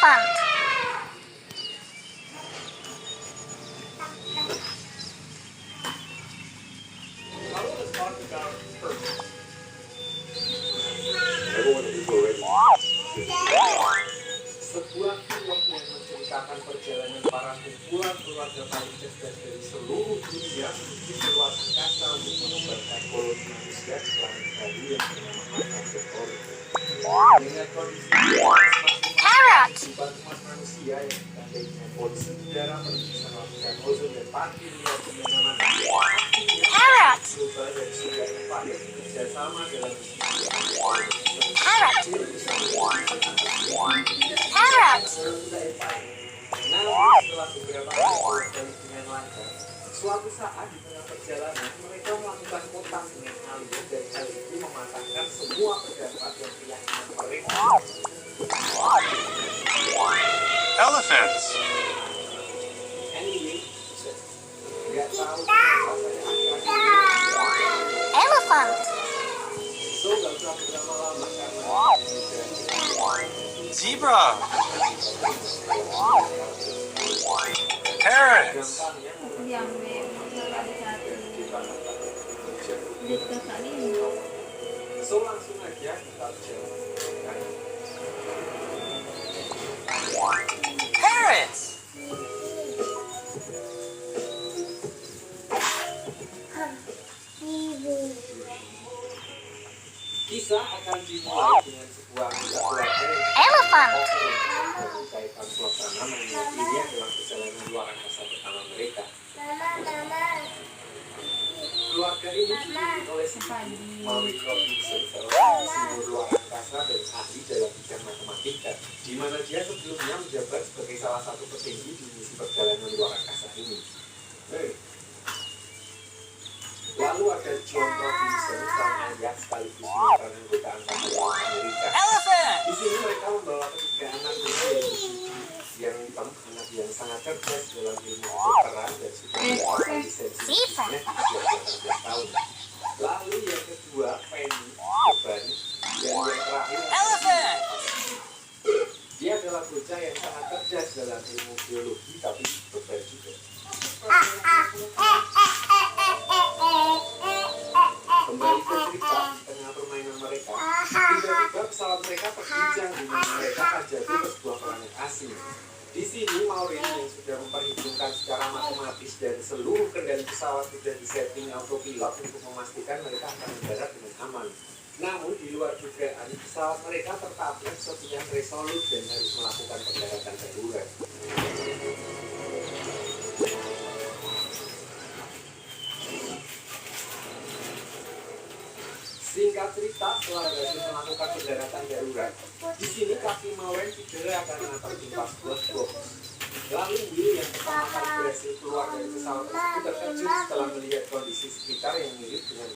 Elephant. Sebuah film yang menceritakan perjalanan para kumpulan keluarga paling cerdas dari seluruh dunia menuju ke luar angkasa untuk mengembangkan koloni manusia di planet baru yang bernama Alpha Centauri. Dengan kondisi kehidupan umat manusia yang ditandai dengan polusi udara, perpisahan lapisan ozon dan parkir liar di mana-mana. Artinya, global dan surya tempat yang bekerjasama dalam Namun setelah beberapa kali dengan lancar, suatu saat di tengah perjalanan mereka melakukan kontak dengan alien dan hal itu mematahkan semua pendapat dan keyakinan mereka. Elephants. Anyway, nggak tahu Elephant. so nggak usah berlama-lama karena Zebra. Parrots. gampangnya Yang ada satu di kakak ini. so langsung aja kita jalan. Parrots. Kisah akan dimulai dengan sebuah keluarga Elephant. kaitan suasana mengingat ini adalah perjalanan luar angkasa pertama mereka. Keluarga ini dipimpin oleh si Maurice Robinson, seorang insinyur luar angkasa dan ahli dalam bidang matematika, di mana dia sebelumnya menjabat sebagai salah satu petinggi di misi perjalanan luar angkasa ini. Lalu ada John Robinson, sang ayah sekaligus mantan anggota Angkatan Laut Amerika. Di sini mereka membawa ketiga anak mereka yang hitam, anak yang sangat cerdas dalam ilmu kedokteran dan sudah mendapatkan lisensi medisnya di usia 18 tahun. Lalu yang kedua, Penny, beban, dan yang terakhir, dia adalah bocah yang sangat cerdas dalam ilmu biologi tapi beban juga. Kembali ke cerita di tengah permainan mereka, tiba-tiba pesawat mereka terguncang di mana mereka akan jatuh ke sebuah planet asing. Di sini Maureen yang sudah memperhitungkan secara matematis dan seluruh kendali pesawat sudah disetting autopilot untuk memastikan mereka akan mendarat dengan aman. Namun di luar dugaan, pesawat mereka tertabrak sekian resolut dan harus melakukan pendaratan darurat. Singkat cerita, setelah berhasil melakukan pendaratan darurat, di sini kaki Maureen cedera karena tertimpa sebuah box. Lalu Will yang pertama kali berhasil keluar dari pesawat tersebut terkejut setelah melihat kondisi sekitar yang mirip dengan